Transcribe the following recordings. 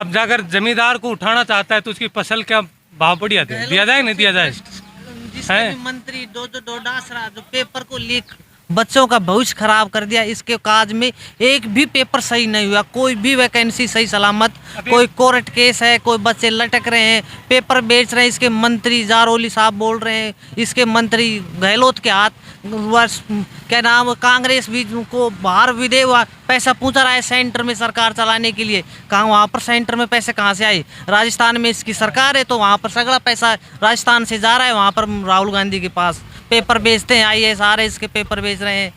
अब जाकर जमींदार को उठाना चाहता है तो उसकी फसल क्या भाव बढ़िया दिया जाए नहीं दिया जाए। जिसके भी मंत्री दो डासरा जो पेपर को लीक बच्चों का भविष्य खराब कर दिया, इसके काज में एक भी पेपर सही नहीं हुआ, कोई भी वैकेंसी सही सलामत, कोई कोर्ट केस है, कोई बच्चे लटक रहे हैं, पेपर बेच रहे हैं। इसके मंत्री जारोली साहब बोल रहे हैं, इसके मंत्री गहलोत के हाथ क्या नाम कांग्रेस भी को बाहर विदे हुआ पैसा पूछा रहा है सेंटर में सरकार चलाने के लिए। कहाँ वहाँ पर सेंटर में पैसे कहाँ से आए? राजस्थान में इसकी सरकार है तो वहाँ पर सगड़ा पैसा राजस्थान से जा रहा है, वहाँ पर राहुल गांधी के पास पेपर बेचते हैं। IAS RS के पेपर बेच रहे हैं,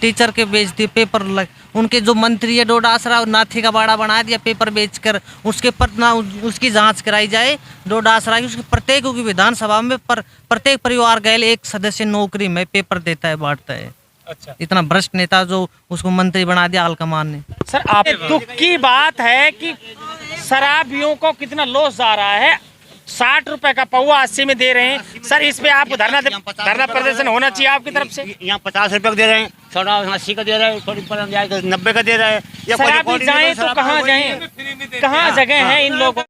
टीचर के बेच दिए पेपर उनके जो मंत्री है डोडासरा नाथी का बाड़ा बना दिया पेपर बेचकर। उसके पर ना उसकी जांच कराई जाए डोडासरा की। उसके प्रत्येक की विधानसभा में प्रत्येक परिवार गैल एक सदस्य नौकरी में पेपर देता है, बांटता है। अच्छा, इतना भ्रष्ट नेता जो उसको मंत्री बना दिया आलकमान ने। सर आप दुख की बात है कि शराबियों को कितना लॉस जा रहा है। 60 रुपए का पौवा 80 में दे रहे हैं। सर इस पे आपको धरना प्रदर्शन होना चाहिए आपकी तरफ से। यहाँ 50 रुपए का दे रहे हैं, थोड़ा 80 का दे रहे हैं, थोड़ी 90 का दे रहे हैं। शराबी जाएं तो कहाँ जाएं, कहाँ जगह है इन लोगों।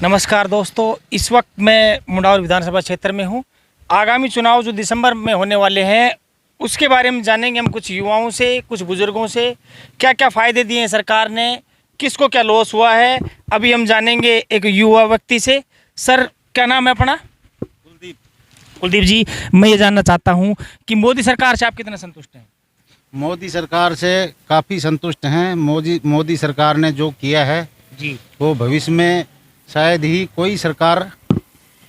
नमस्कार दोस्तों, इस वक्त मैं मुंडावर विधानसभा क्षेत्र में हूँ। आगामी चुनाव जो दिसंबर में होने वाले हैं उसके बारे में जानेंगे हम कुछ युवाओं से, कुछ बुजुर्गों से, क्या क्या फ़ायदे दिए हैं सरकार ने, किसको क्या लॉस हुआ है। अभी हम जानेंगे एक युवा व्यक्ति से। सर क्या नाम है अपना? कुलदीप जी, मैं ये जानना चाहता हूँ कि मोदी सरकार से आप कितना संतुष्ट हैं? मोदी सरकार से काफ़ी संतुष्ट हैं। मोदी सरकार ने जो किया है जी वो भविष्य में शायद ही कोई सरकार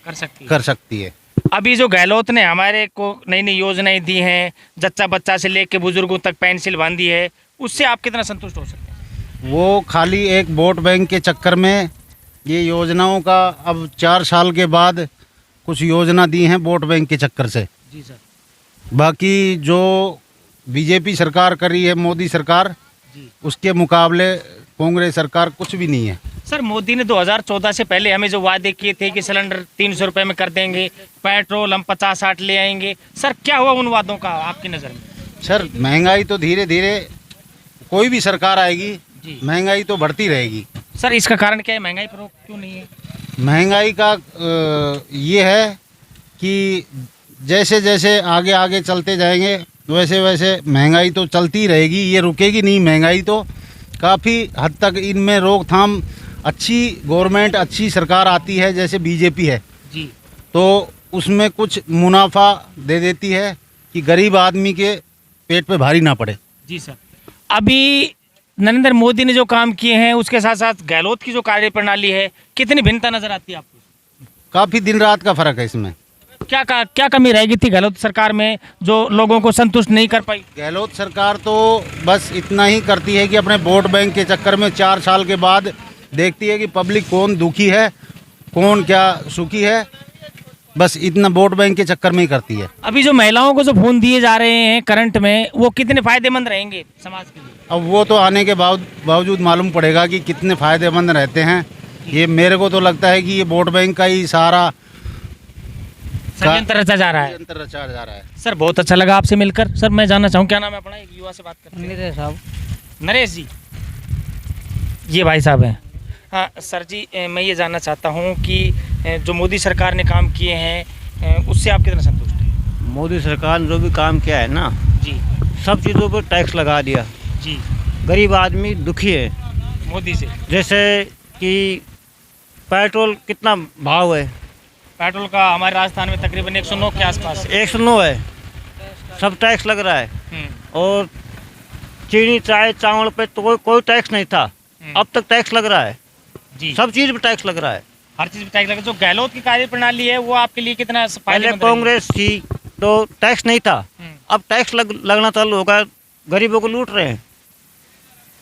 कर सकती है। अभी जो गहलोत ने हमारे को नई नई योजनाएं दी हैं, जच्चा बच्चा से लेके बुजुर्गों तक पेंसिल बांधी है, उससे आप कितना संतुष्ट हो सकते हैं? वो खाली एक वोट बैंक के चक्कर में ये योजनाओं का अब 4 साल के बाद कुछ योजना दी हैं वोट बैंक के चक्कर से। जी सर। बाकी जो बीजेपी सरकार कर रही है मोदी सरकार जी, उसके मुकाबले कांग्रेस सरकार कुछ भी नहीं है। सर मोदी ने 2014 से पहले हमें जो वादे किए थे कि सिलेंडर 300 रुपये में कर देंगे, पेट्रोल हम 50-60 ले आएंगे, सर क्या हुआ उन वादों का आपकी नज़र में? सर महंगाई तो धीरे धीरे कोई भी सरकार आएगी जी, महंगाई तो बढ़ती रहेगी। सर इसका कारण क्या है, महंगाई पर रोक क्यों नहीं है? महंगाई का ये है कि जैसे जैसे आगे आगे चलते जाएंगे वैसे वैसे महंगाई तो चलती रहेगी, ये रुकेगी नहीं। महंगाई तो काफ़ी हद तक इनमें रोकथाम, अच्छी गवर्नमेंट अच्छी सरकार आती है जैसे बीजेपी है जी, तो उसमें कुछ मुनाफा दे देती है कि गरीब आदमी के पेट पे भारी ना पड़े। जी सर। अभी नरेंद्र मोदी ने जो काम किए हैं उसके साथ साथ गहलोत की जो कार्य प्रणाली है, कितनी भिन्नता नजर आती है आपको? काफ़ी दिन रात का फ़र्क है इसमें। क्या कमी रहेगी थी गहलोत सरकार में जो लोगों को संतुष्ट नहीं कर पाई? गहलोत सरकार तो बस इतना ही करती है कि अपने वोट बैंक के चक्कर में 4 साल के बाद देखती है कि पब्लिक कौन दुखी है, कौन क्या सुखी है, बस इतना वोट बैंक के चक्कर में ही करती है। अभी जो महिलाओं को जो फोन दिए जा रहे हैं करंट में, वो कितने फायदेमंद रहेंगे समाज के लिए? अब वो तो आने के बावजूद मालूम पड़ेगा कि कितने फ़ायदेमंद रहते हैं। ये मेरे को तो लगता है कि ये वोट बैंक का ही सारा षड्यंत्र रचा जा रहा है। षड्यंत्र रचा जा रहा है। सर बहुत अच्छा लगा आपसे मिलकर। सर मैं जानना चाहूँ क्या नाम है अपना, एक युवा से बात करते हैं। नरेश साहब। नरेश जी, ये भाई साहब हैं। हाँ सर जी, मैं ये जानना चाहता हूँ कि जो मोदी सरकार ने काम किए हैं उससे आप कितना संतुष्ट हैं? मोदी सरकार ने जो भी काम किया है ना जी सब चीज़ों पर टैक्स लगा दिया। जी, गरीब आदमी दुखी है। मोदी से जैसे कि पेट्रोल कितना भाव है, पेट्रोल का हमारे राजस्थान में तकरीबन 109 के आसपास है। 109 है, सब टैक्स लग रहा है। और चीनी चाय चावल पे तो कोई टैक्स नहीं था, अब तक टैक्स लग रहा है जी, सब चीज़ पे टैक्स लग रहा है। हर चीज़ पे टैक्स लगा। जो गहलोत की कार्य प्रणाली है वो आपके लिए कितना पहले फायदेमंद रहेगी? कांग्रेस थी तो टैक्स नहीं था, अब टैक्स लगना चालू होगा। गरीबों को लूट रहे हैं,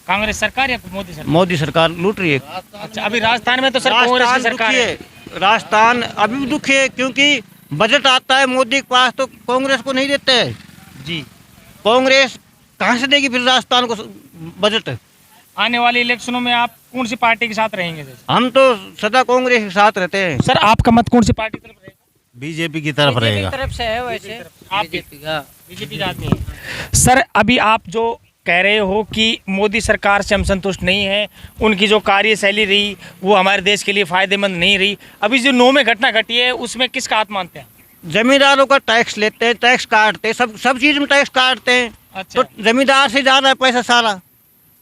कांग्रेस सरकार या मोदी सरकार? मोदी सरकार लूट रही है। अच्छा, अभी राजस्थान में तो सर कांग्रेस की सरकार है। राजस्थान अभी भी दुखी है क्योंकि बजट आता है मोदी के पास तो कांग्रेस को नहीं देते हैं जी। कांग्रेस कहाँ से देगी फिर राजस्थान को बजट? आने वाले इलेक्शनों में आप कौन सी पार्टी के साथ रहेंगे? जैसे हम तो सदा कांग्रेस के साथ रहते हैं। सर आपका मत कौन सी पार्टी की तरफ रहेगा? बीजेपी की तरफ रहेगा। तरफ से है वैसे आप बीजेपी का बीजेपी का आदमी है। सर अभी आप जो कह रहे हो कि मोदी सरकार से हम संतुष्ट नहीं हैं, उनकी जो कार्यशैली रही वो हमारे देश के लिए फ़ायदेमंद नहीं रही। अभी जो 9 में घटना घटी है उसमें किसका हाथ मानते हैं? जमींदारों का टैक्स लेते हैं, टैक्स काटते हैं, सब चीज़ में टैक्स काटते हैं। अच्छा। तो जमींदार से जा रहा है पैसा सारा,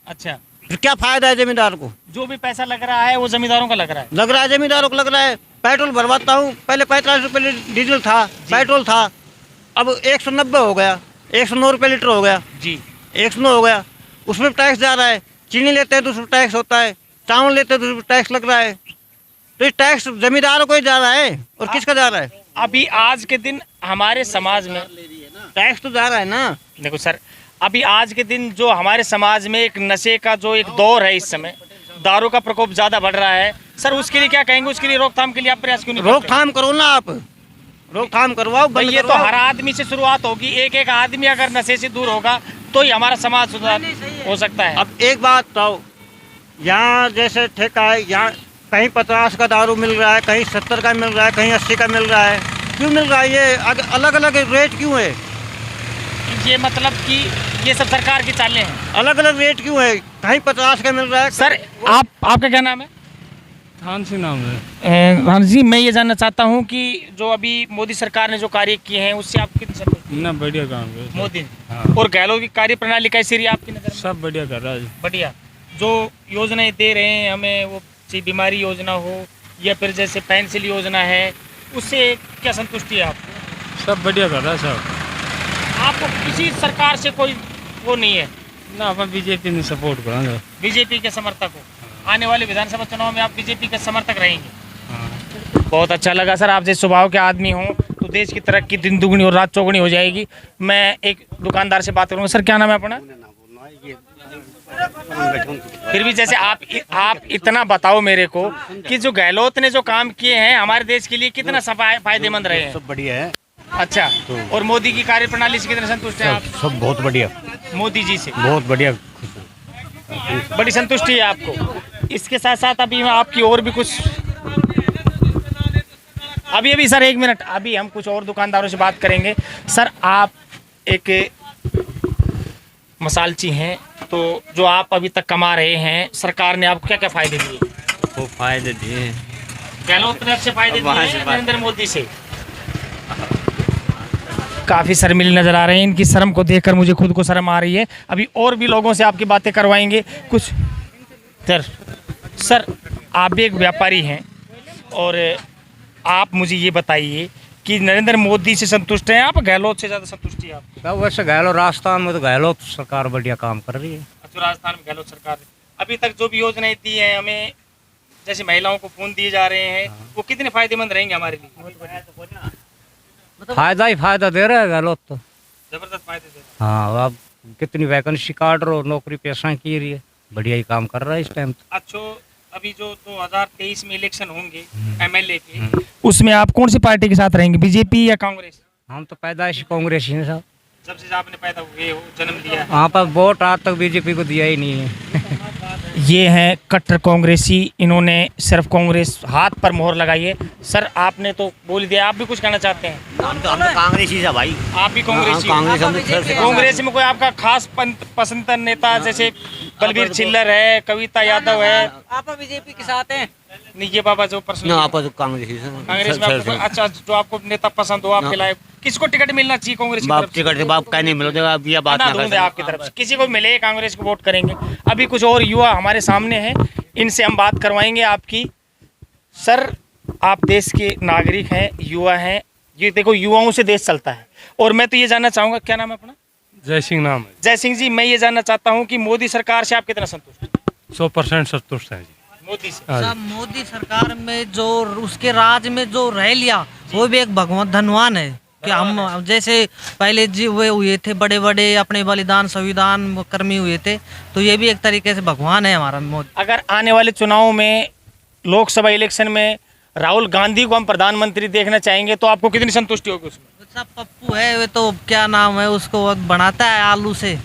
अच्छा, फिर क्या फ़ायदा है जमींदार को? जो भी पैसा लग रहा है वो जमींदारों का लग रहा है। लग रहा है जमींदारों को लग रहा है। पेट्रोल भरवाता हूँ, पहले 45 रुपये डीजल था, पेट्रोल था, अब 190 हो गया, 109 रुपये लीटर हो गया जी, 109 हो गया, उसमें टैक्स जा रहा है। चीनी लेते हैं तो उसमें टैक्स होता है, चावल लेते हैं तो उसमें टैक्स लग रहा है। तो ये टैक्स जमींदारों को ही जा रहा है और किसका जा रहा है? अभी आज के दिन हमारे समाज में टैक्स तो जा रहा है ना। देखो सर, अभी आज के दिन जो हमारे समाज में एक नशे का जो एक दौर है, इस समय दारू का प्रकोप ज़्यादा बढ़ रहा है सर, उसके लिए क्या कहेंगे? उसके लिए रोकथाम के लिए आप प्रयास क्यों नहीं करते? रोकथाम करो ना आप, रोकथाम करवाओ। भाई ये तो हर आदमी से शुरुआत होगी। एक एक आदमी अगर नशे से दूर होगा तो ही हमारा समाज सुधार हो सकता है। अब एक बात बताओ, यहाँ जैसे ठेका है, यहाँ कहीं 50 का दारू मिल रहा है, कहीं 70 का मिल रहा है, कहीं 80 का मिल रहा है। क्यों मिल रहा है? ये अलग अलग रेट क्यों है? ये मतलब कि ये सब सरकार की चालें हैं। अलग अलग रेट क्यों है? कहीं 50 का मिल रहा है। सर आपका क्या नाम है? थान सिंह नाम है। हाँ जी, मैं ये जानना चाहता हूँ कि जो अभी मोदी सरकार ने जो कार्य किए हैं उससे आप कितने संतुष्ट हैं? ना बढ़िया काम है मोदी ने। हाँ। और गहलोत की कार्य प्रणाली कैसी रही आपकी नज़र में? सब बढ़िया कर रहा है। बढ़िया। जो योजनाएं दे रहे हैं हमें, वो सी बीमारी योजना हो या फिर जैसे पेंसिल योजना है, उससे क्या संतुष्टि है आपको? सब बढ़िया कर रहा है सब। आपको किसी सरकार से कोई वो नहीं है? ना अपन बीजेपी ने सपोर्ट करेंगे। बीजेपी के समर्थक हो, आने वाले विधानसभा चुनाव में आप बीजेपी के समर्थक रहेंगे? हाँ। बहुत अच्छा लगा सर, आप जिस स्वभाव के आदमी हो तो देश की तरक्की दिन दुगनी और रात चौगुनी हो जाएगी। मैं एक दुकानदार से बात करूँगा। सर क्या नाम है अपना? फिर भी जैसे आप इतना बताओ मेरे को कि जो गहलोत ने जो काम किए हैं हमारे देश के लिए कितना फायदेमंद रहे हैं? सब बढ़िया है। अच्छा, और मोदी की कार्य प्रणाली से कितने संतुष्ट हैं आप? सब बहुत बढ़िया, मोदी जी से बहुत बढ़िया। बड़ी संतुष्टि है आपको। इसके साथ साथ अभी मैं आपकी और भी कुछ अभी सर 1 मिनट, अभी हम कुछ और दुकानदारों से बात करेंगे। सर आप एक मसालची हैं, तो जो आप अभी तक कमा रहे हैं, सरकार ने आपको क्या क्या फायदे दिए? वो फायदे दिए, गहलोत ने अच्छे फायदे दिए वहाँ से हैं नरेंद्र मोदी से। काफ़ी शर्मिले नज़र आ रहे हैं, इनकी शर्म को देखकर मुझे खुद को शर्म आ रही है। अभी और भी लोगों से आपकी बातें करवाएंगे कुछ। सर आप भी एक व्यापारी हैं और आप मुझे ये बताइए कि नरेंद्र मोदी से संतुष्ट हैं आप, गहलोत से ज़्यादा संतुष्टि है आपको? सब वैसे गहलोत राजस्थान में तो गहलोत सरकार बढ़िया काम कर रही है। अच्छा, राजस्थान में गहलोत सरकार ने अभी तक जो भी योजनाएं दी हैं हमें, जैसे महिलाओं को फोन दिए जा रहे हैं, वो कितने फायदेमंद रहेंगे हमारे लिए? फायदा ही फायदा दे रहा है गहलोत तो। जबरदस्त फायदे दे रहे हैं। हाँ, अब कितनी वैकेंसी काट रहे हो, नौकरी पेशा की रही है, बढ़िया ही काम कर रहा है इस टाइम तो। अच्छा, अभी जो 2023 में इलेक्शन होंगे एमएलए के, उसमें आप कौन सी पार्टी के साथ रहेंगे, बीजेपी या कांग्रेस? हम तो पैदाइश कांग्रेस ही हैं साहब। जब से आपने पैदा हुए हो, जन्म लिया है। वहाँ पर वोट आज तक बीजेपी को दिया ही नहीं है। ये हैं कट्टर कांग्रेसी, इन्होंने सिर्फ कांग्रेस हाथ पर मोहर लगाई है। सर आपने तो बोल दिया, आप भी कुछ कहना चाहते हैं? हम तो कांग्रेस ही है भाई। आप भी कांग्रेसी हो? कांग्रेस कांग्रेस में कोई आपका खास पसंदीदा नेता, जैसे बलबीर छिल्लर है, कविता यादव है? आप बीजेपी के साथ हैं? नहीं, ये बाबा जो पर्सनल कांग्रेस ही कांग्रेस में आपको अच्छा, जो आपको नेता पसंद हो आपके लायक, किसको टिकट मिलना चाहिए कांग्रेस की तरफ से? टिकट से बाप कहने मिलेगा, अब ये बात ना दूंगा आपकी तरफ से, किसी को मिले कांग्रेस को वोट करेंगे। अभी कुछ और युवा हमारे सामने हैं, इनसे हम बात करवाएंगे आपकी। सर आप देश के नागरिक हैं, युवा हैं, ये देखो युवाओं से देश चलता है। और मैं तो ये जानना चाहूँगा, क्या नाम है अपना? जय सिंह नाम है। जय सिंह जी, मैं ये जानना चाहता हूँ कि मोदी सरकार से आप कितना संतुष्ट हैं? 100% संतुष्ट है जी। मोदी से? हाँ जी। सब मोदी सरकार में जो उसके राज में जो रह लिया, वो भी एक भगवान धनवान है। कि हम जैसे पहले जी वे हुए थे, बड़े बड़े अपने बलिदान संविधान कर्मी हुए थे, तो ये भी एक तरीके से भगवान है हमारा मोदी। अगर आने वाले चुनाव में, लोकसभा इलेक्शन में राहुल गांधी को हम प्रधानमंत्री देखना चाहेंगे तो आपको कितनी संतुष्टि होगी उसमें? सब पप्पू है, वे तो क्या नाम है उसको, बनाता है आलू से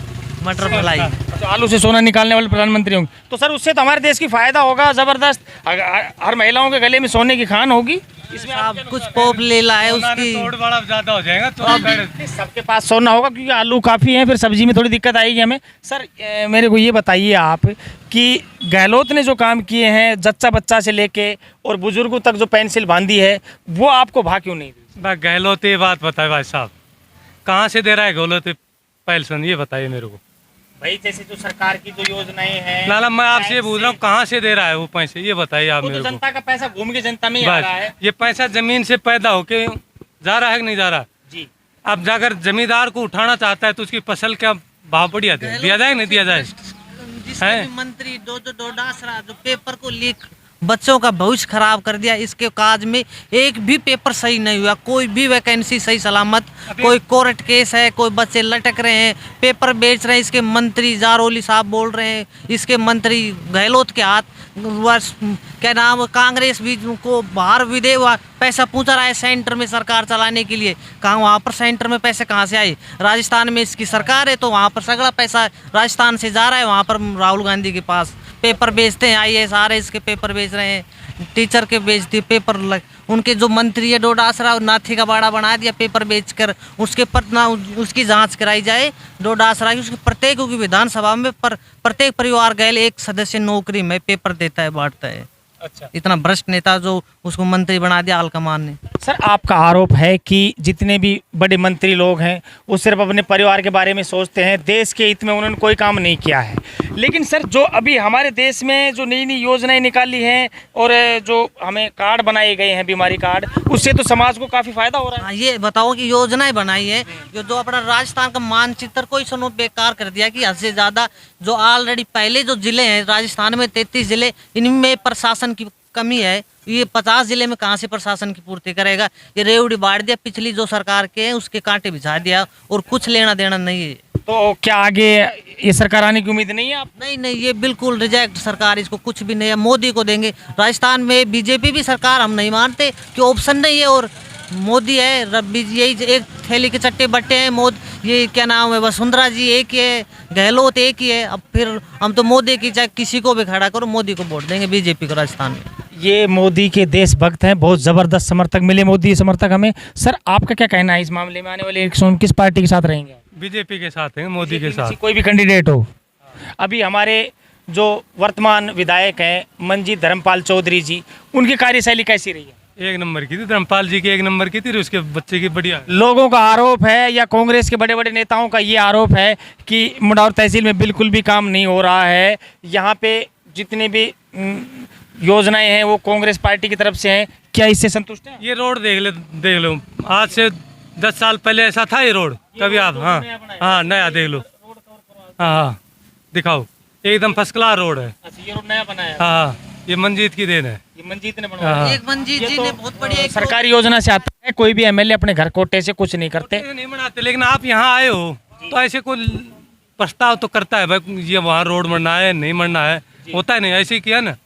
मटर मलाई। तो आलू से सोना निकालने वाले प्रधानमंत्री होंगे, तो सर उससे तो हमारे देश की फायदा होगा जबरदस्त। हर महिलाओं के गले में सोने की खान होगी। इसमें साहब कुछ पोप ले लाए उसकी तोड़ बड़ा ज्यादा हो जाएगा तो सबके पास सोना होगा क्योंकि आलू काफ़ी हैं, फिर सब्जी में थोड़ी दिक्कत आएगी हमें। सर मेरे को ये बताइए आप कि गहलोत ने जो काम किए हैं जच्चा बच्चा से लेके और बुजुर्गों तक जो पेंसिल बांधी है वो आपको भा क्यों नहीं दी? भाई गहलोत ये बात बताए भाई साहब, कहाँ से दे रहा है गहलोत पेंशन, ये बताइए मेरे को। भाई जैसे जो सरकार की जो योजनाएं हैं ना मैं आपसे ये पूछ रहा हूँ कहाँ से दे रहा है वो पैसे, ये बताइए आप वो तो मेरे को। जनता का पैसा घूम के जनता में ही आ रहा है। बस ये पैसा जमीन से पैदा होके जा रहा है कि नहीं जा रहा? जी अब जाकर जमींदार को उठाना चाहता है तो उसकी फसल क्या भाव बढ़िया दिया जाए नहीं दिया जाए? जिसके हैं? भी मंत्री दो डास रहा जो पेपर को लीक बच्चों का भविष्य खराब कर दिया। इसके काज में एक भी पेपर सही नहीं हुआ, कोई भी वैकेंसी सही सलामत, कोई कोर्ट केस है, कोई बच्चे लटक रहे हैं, पेपर बेच रहे हैं। इसके मंत्री जारोली साहब बोल रहे हैं, इसके मंत्री गहलोत के हाथ क्या नाम कांग्रेस भी को बाहर विदे हुआ पैसा पहुंचा रहा है सेंटर में सरकार चलाने के लिए। कहाँ वहाँ पर सेंटर में पैसे कहाँ से आए? राजस्थान में इसकी सरकार है तो वहाँ पर सगड़ा पैसा राजस्थान से जा रहा है, वहाँ पर राहुल गांधी के पास पेपर बेचते हैं। IAS RS के पेपर बेच रहे हैं, टीचर के बेचते पेपर उनके जो मंत्री है डोडासरा और नाथी का बाड़ा बना दिया पेपर बेचकर। उसके पर ना उसकी जांच कराई जाए डोडासरा की। उसके प्रत्येक की विधानसभा में प्रत्येक परिवार गैल एक सदस्य नौकरी में पेपर देता है, बांटता है। अच्छा इतना भ्रष्ट नेता जो उसको मंत्री बना दिया आलकमान ने। सर आपका आरोप है कि जितने भी बड़े मंत्री लोग हैं वो सिर्फ अपने परिवार के बारे में सोचते हैं, देश के हित में उन्होंने कोई काम नहीं किया है। लेकिन सर जो अभी हमारे देश में जो नई नई योजनाएं निकाली हैं और जो हमें कार्ड बनाए गए हैं बीमारी कार्ड, उससे तो समाज को काफ़ी फायदा हो रहा है। हाँ, ये बताओ कि योजनाएं बनाई है जो अपना राजस्थान का मानचित्र को ही सुनो बेकार कर दिया कि हद से ज्यादा जो ऑलरेडी पहले जो जिले हैं राजस्थान में 33 जिले, इनमें प्रशासन की कमी है। ये 50 जिले में कहाँ से प्रशासन की पूर्ति करेगा? ये रेवड़ी बांट दिया, पिछली जो सरकार के हैं उसके कांटे बिछा दिया और कुछ लेना देना नहीं है। तो क्या आगे ये सरकार आने की उम्मीद नहीं है आप? नहीं, ये बिल्कुल रिजेक्ट सरकार, इसको कुछ भी नहीं है। मोदी को देंगे। राजस्थान में बीजेपी भी सरकार हम नहीं मानते कि ऑप्शन नहीं है और मोदी है। रब्बी यही एक थैली के चट्टे बट्टे हैं। ये क्या नाम है, वसुंधरा जी एक ही है, गहलोत एक ही है। अब फिर हम तो मोदी की चाहे किसी को भी खड़ा करो मोदी को वोट देंगे, बीजेपी को राजस्थान में। ये मोदी के देशभक्त हैं, बहुत ज़बरदस्त समर्थक मिले मोदी समर्थक हमें। सर आपका क्या कहना है इस मामले में? आने वाले इलेक्शन में किस पार्टी के साथ रहेंगे? बीजेपी के साथ है, मोदी के साथ। कोई भी कैंडिडेट हो। अभी हमारे जो वर्तमान विधायक हैं मंजीत धर्मपाल चौधरी जी, उनकी कार्यशैली कैसी रही है? एक नंबर की थी, धर्मपाल जी की एक नंबर की थी, उसके बच्चे की बढ़िया। लोगों का आरोप है या कांग्रेस के बड़े बड़े नेताओं का ये आरोप है कि मुंडावर तहसील में बिल्कुल भी काम नहीं हो रहा है। यहाँ पे जितने भी योजनाएं हैं वो कांग्रेस पार्टी की तरफ से हैं। क्या इससे संतुष्ट हैं? ये रोड देख लो, आज से 10 साल पहले ऐसा था ये रोड कभी आप? हाँ नया देख लो। हाँ दिखाओ, एकदम फर्स्ट क्लास रोड है। अच्छा ये रोड नया बनाया? हाँ ये मंजीत की देन है, ये मंजीत ने बनवाया। एक मंजीत जी ने बहुत बढ़िया सरकारी योजना से आता है। कोई भी MLA अपने घर कोटे से कुछ नहीं करते, नहीं बनाते। लेकिन आप यहाँ आए हो तो ऐसे कोई प्रस्ताव तो करता है भाई ये वहाँ रोड बनना है, नहीं बनना है, होता है नहीं? ऐसे ही किया ना।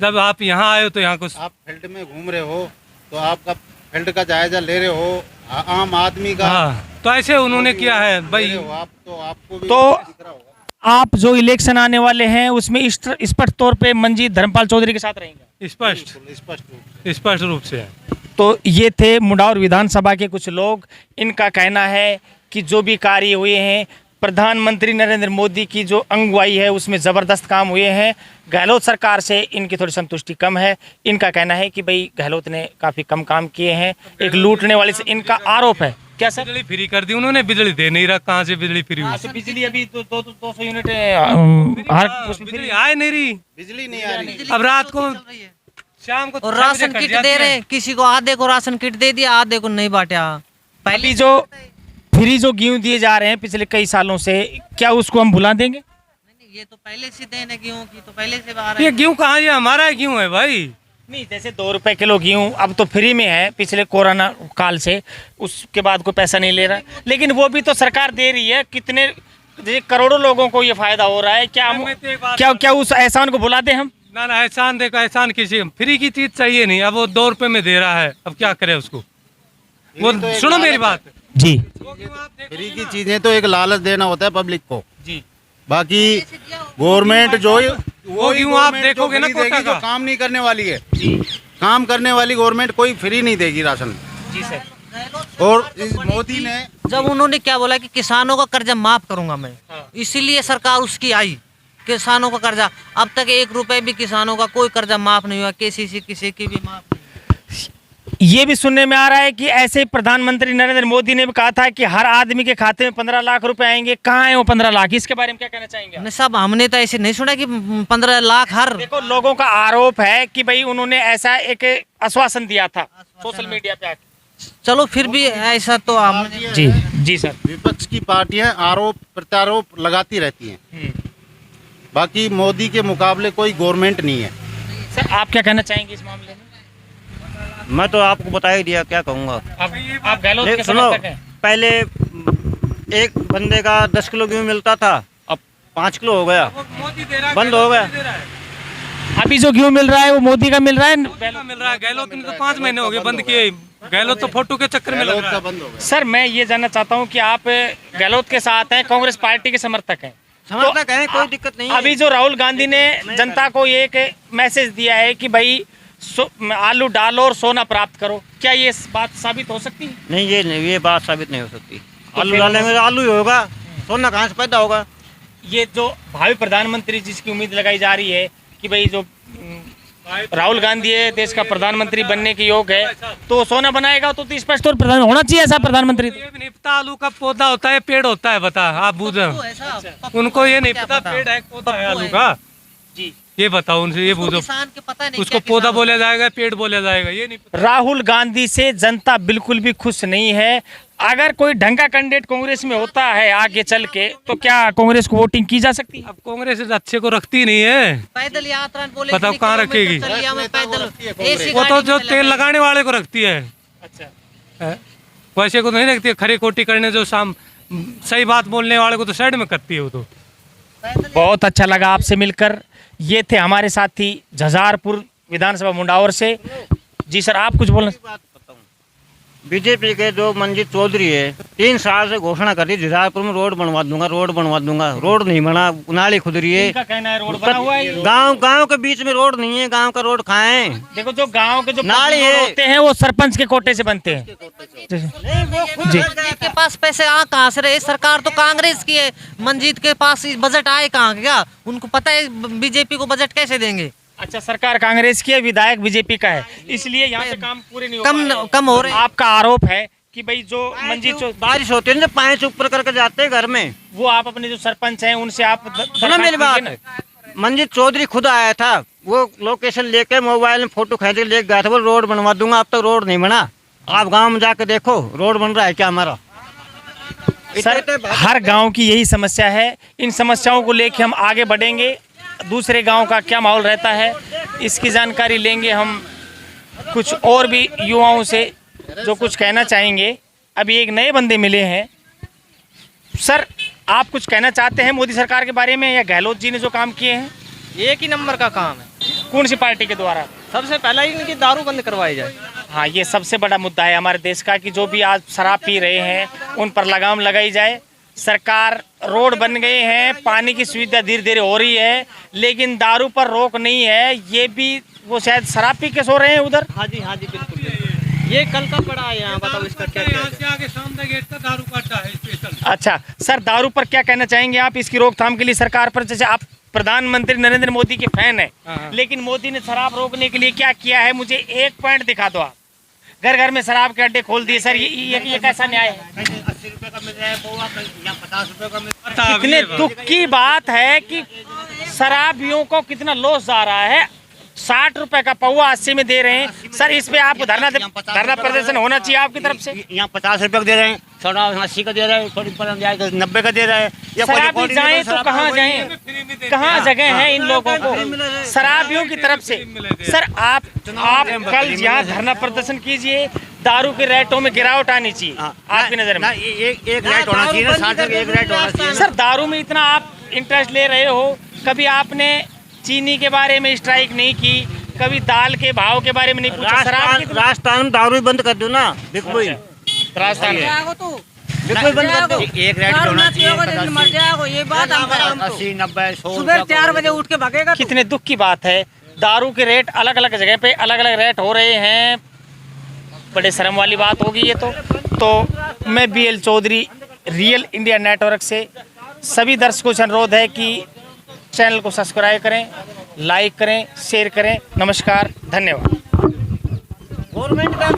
जब आप यहाँ आए हो तो यहाँ कुछ आप फील्ड में घूम रहे हो तो आपका फील्ड का जायजा ले रहे हो, आम आदमी का। हाँ तो ऐसे उन्होंने किया है भाई। आप तो आपको भी तो दिख रहा होगा। आप जो इलेक्शन आने वाले हैं उसमें स्पष्ट तौर पे मंजीत धर्मपाल चौधरी के साथ रहेंगे? स्पष्ट रूप से है। तो ये थे मुंडावर विधानसभा के कुछ लोग। इनका कहना है कि जो भी कार्य हुए हैं प्रधानमंत्री नरेंद्र मोदी की जो अगुवाई है उसमें ज़बरदस्त काम हुए हैं। गहलोत सरकार से इनकी थोड़ी संतुष्टि कम है। इनका कहना है कि भाई गहलोत ने काफ़ी कम काम किए हैं, एक लूटने वाले से इनका आरोप है। क्या सर? बिजली फ्री कर दी उन्होंने, बिजली दे नहीं रहा, कहाँ से बिजली फ्री हुई? बिजली अभी 200 यूनिट बिजली आए नहीं रही, बिजली नहीं आ रही। अब रात को शाम को और राशन किट दे रहे हैं, किसी को आधे को राशन किट दे दिया, आधे को नहीं बांटा। पहली जो फ्री जो गेहूँ दिए जा रहे हैं पिछले कई सालों से, क्या उसको हम भुला देंगे? ये तो पहले से देन है गेहूं की, तो पहले से आ रहा ये है। गेहूँ कहाँ, ये हमारा गेहूँ है भाई। नहीं जैसे 2 रुपए किलो गेहूँ अब तो फ्री में है पिछले कोरोना काल से, उसके बाद कोई पैसा नहीं ले रहा, लेकिन वो भी तो सरकार दे रही है। कितने करोड़ों लोगों को ये फायदा हो रहा है। क्या हम क्या उस एहसान को भुला दें हम? ना एहसान देखो, एहसान किसी फ्री की चीज चाहिए नहीं। अब वो 2 रुपए में दे रहा है, अब क्या करे उसको? वो सुनो मेरी बात जी, फ्री की चीजें तो एक लालच देना होता है पब्लिक को जी। बाकी गवर्नमेंट जो वो गेहूं आप देखोगे ना कोटा का, जो काम नहीं करने वाली है काम करने वाली गवर्नमेंट कोई फ्री नहीं देगी राशन। जी सर। और इस मोदी ने जब उन्होंने क्या बोला कि किसानों का कर्जा माफ करूंगा मैं, हाँ। इसीलिए सरकार उसकी आई, किसानों का कर्जा। अब तक 1 रुपए भी किसानों का कोई कर्जा माफ नहीं हुआ, केसीसी किसी की भी माफ नहीं। ये भी सुनने में आ रहा है कि ऐसे ही प्रधानमंत्री नरेंद्र मोदी ने भी कहा था कि हर आदमी के खाते में 15 लाख रुपए आएंगे। कहाँ है वो 15 लाख? इसके बारे में क्या कहना चाहेंगे आप? नहीं साहब, हमने तो ऐसे नहीं सुना कि 15 लाख हर। देखो, लोगों का आरोप है कि भाई उन्होंने ऐसा एक आश्वासन दिया था सोशल मीडिया पे आके। चलो फिर भी ऐसा तो हम। जी जी सर। विपक्ष की पार्टियां आरोप प्रत्यारोप लगाती रहती हैं, बाकी मोदी के मुकाबले कोई गवर्नमेंट नहीं है। सर आप क्या कहना चाहेंगे इस मामले में? मैं तो आपको बता ही दिया, क्या कहूँगा। आप गहलोत के सुनो, समर्थक हैं? पहले एक बंदे का 10 किलो गेहूँ मिलता था, अब 5 किलो हो गया, बंद हो गया। अभी जो गेहूँ मिल रहा है वो मोदी का मिल रहा है। मिल रहा है। गहलोत ने तो 5 महीने हो गए बंद किए। गहलोत तो फोटो के चक्कर में लग रहा है। बंद हो गया। सर मैं ये जानना चाहता हूँ कि आप गहलोत के साथ हैं, कांग्रेस पार्टी के समर्थक हैं। समर्थक है, कोई दिक्कत नहीं है। अभी जो राहुल गांधी ने जनता को ये एक मैसेज दिया है कि भाई आलू डालो और सोना प्राप्त करो, क्या ये बात साबित हो सकती है? नहीं, ये बात साबित नहीं हो सकती। आलू डालेंगे तो आलू ही होगा, सोना कहाँ से पैदा होगा? ये जो भावी प्रधानमंत्री जिसकी उम्मीद लगाई जा रही है कि भाई जो राहुल गांधी है देश का प्रधानमंत्री बनने के योग है, तो सोना बनाएगा तो स्पष्ट तौर पर होना चाहिए ऐसा प्रधानमंत्री। ये भी नहीं पता आलू का पौधा होता है पेड़ होता है, बता आप बूझो। उनको ये नहीं पता पेड़ है पौधा है आलू का। जी ये बताओ उनसे, ये बूझो। किसान के पता नहीं उसको पौधा बोला जाएगा पेड़ बोला जाएगा, ये नहीं पता। राहुल गांधी से जनता बिल्कुल भी खुश नहीं है। अगर कोई ढंग का कैंडिडेट कांग्रेस में होता है आगे चल के, तो क्या कांग्रेस को वोटिंग की जा सकती है? अब कांग्रेस अच्छे को रखती नहीं है। पैदल यात्रा बोले बताओ इतने कहाँ किलोमीटर रखेगी? चलिए, हमें पैदल ऐसी वो तो गाड़ी जो में तेल लगे। लगाने वाले को रखती है, अच्छा, वैसे को नहीं रखती है। खरी खोटी करने जो सही बात बोलने वाले को तो साइड में करती है वो तो। बहुत अच्छा लगा आपसे मिलकर। ये थे हमारे साथी झजारपुर विधानसभा मुंडावर से। जी सर आप कुछ बोलना? बात बताऊं, बीजेपी के जो मंजीत चौधरी है 3 साल से घोषणा कर दी झजारपुर में रोड बनवा दूंगा, रोड बनवा दूंगा। रोड नहीं बना, नाली खुद रही है। इनका कहना है रोड बना हुआ है। गांव के बीच में रोड नहीं है, गांव का रोड कहाँ है? देखो जो गांव के जो नाली है। होते हैं वो सरपंच के कोटे से बनते हैं। जी के पास पैसे कहाँ से रहे? सरकार तो कांग्रेस की है, मंजीत के पास बजट आए कहाँ? क्या उनको पता है बीजेपी को बजट कैसे देंगे? अच्छा, सरकार कांग्रेस की है, विधायक बीजेपी का है, इसलिए यहाँ पे काम पूरे नहीं हो पा रहे। कम हो रहे हैं। आपका आरोप है कि भाई जो मंजीत बारिश होती है ना, पानी ऊपर करके जाते हैं घर में। वो आप अपने जो सरपंच हैं उनसे आप सुनो मेरी बात, मंजीत चौधरी खुद आया था, वो लोकेशन लेके मोबाइल में फोटो खींच के लेके गया था, वो रोड बनवा दूंगा। अब तक रोड नहीं बना। आप गांव में जाके देखो रोड बन रहा है क्या हमारा? सर हर गांव की यही समस्या है। इन समस्याओं को लेके हम आगे बढ़ेंगे। दूसरे गांव का क्या माहौल रहता है इसकी जानकारी लेंगे हम कुछ और भी युवाओं से जो कुछ कहना चाहेंगे। अभी एक नए बंदे मिले हैं। सर आप कुछ कहना चाहते हैं मोदी सरकार के बारे में या गहलोत जी ने जो काम किए हैं? एक ही नंबर का काम है। कौन सी पार्टी के द्वारा? सबसे पहला ही इनकी दारू बंद करवाई जाए। हाँ, ये सबसे बड़ा मुद्दा है हमारे देश का कि जो भी आज शराब पी रहे हैं उन पर लगाम लगाई जाए। सरकार रोड बन गए हैं, पानी की सुविधा धीरे धीरे हो रही है, लेकिन दारू पर रोक नहीं है। ये भी वो शायद शराब पी के सो रहे हैं उधर। हाँ जी बिल्कुल। ये कल का पड़ा है यहाँ, बताओ इसका क्या क्या है? आगे सामने गेट का दारू का अड्डा है स्पेशल। अच्छा सर, दारू पर क्या कहना चाहेंगे आप इसकी रोकथाम के लिए सरकार पर? जैसे आप प्रधानमंत्री नरेंद्र मोदी के फैन है, लेकिन मोदी ने शराब रोकने के लिए क्या किया है? मुझे एक पॉइंट दिखा दो आप। घर घर में शराब के अड्डे खोल दिए। सर ये कैसा न्याय है? 80 रुपए का मिल रहा है, 50 रुपए का मिल रहा है। कितने दुख की बात है कि शराबियों को कितना लॉस जा रहा है। 60 रुपए का पौवा 80 में दे रहे हैं। सर इस पे आपको धरना प्रदर्शन होना चाहिए आपकी तरफ से। यहाँ 50 रुपए का दे रहे हैं, 80 का दे रहे हैं, 90 का दे रहे हैं। शराबी जाएं तो कहाँ जाएं? कहाँ जगह है इन लोगों को शराबियों की तरफ से? सर आप कल यहाँ धरना प्रदर्शन कीजिए। दारू के रेटों में गिरावट आनी चाहिए आपकी नजर में। एक रेट होना चाहिए ना, 60 का एक रेट होना चाहिए। सर दारू में इतना आप इंटरेस्ट ले रहे हो, कभी आपने चीनी के बारे में स्ट्राइक नहीं की, कभी दाल के भाव के बारे में नहीं पूछा? राजस्थान में दारू बंद कर दो ना, बिल्कुल राजस्थान में बिल्कुल बंद कर दो। एक रेट होना चाहिए। मर जाएगा, ये बात हम 80, 90, 100 सुबह 4 बजे उठ के भागेगा। कितने दुख की बात है दारू के रेट अलग अलग जगह पे अलग अलग रेट हो रहे हैं, बड़े शर्म वाली बात होगी ये तो मैं BL Chaudhary real India network से सभी दर्शकों से अनुरोध है कि चैनल को सब्सक्राइब करें, लाइक करें, शेयर करें। नमस्कार, धन्यवाद। गवर्नमेंट का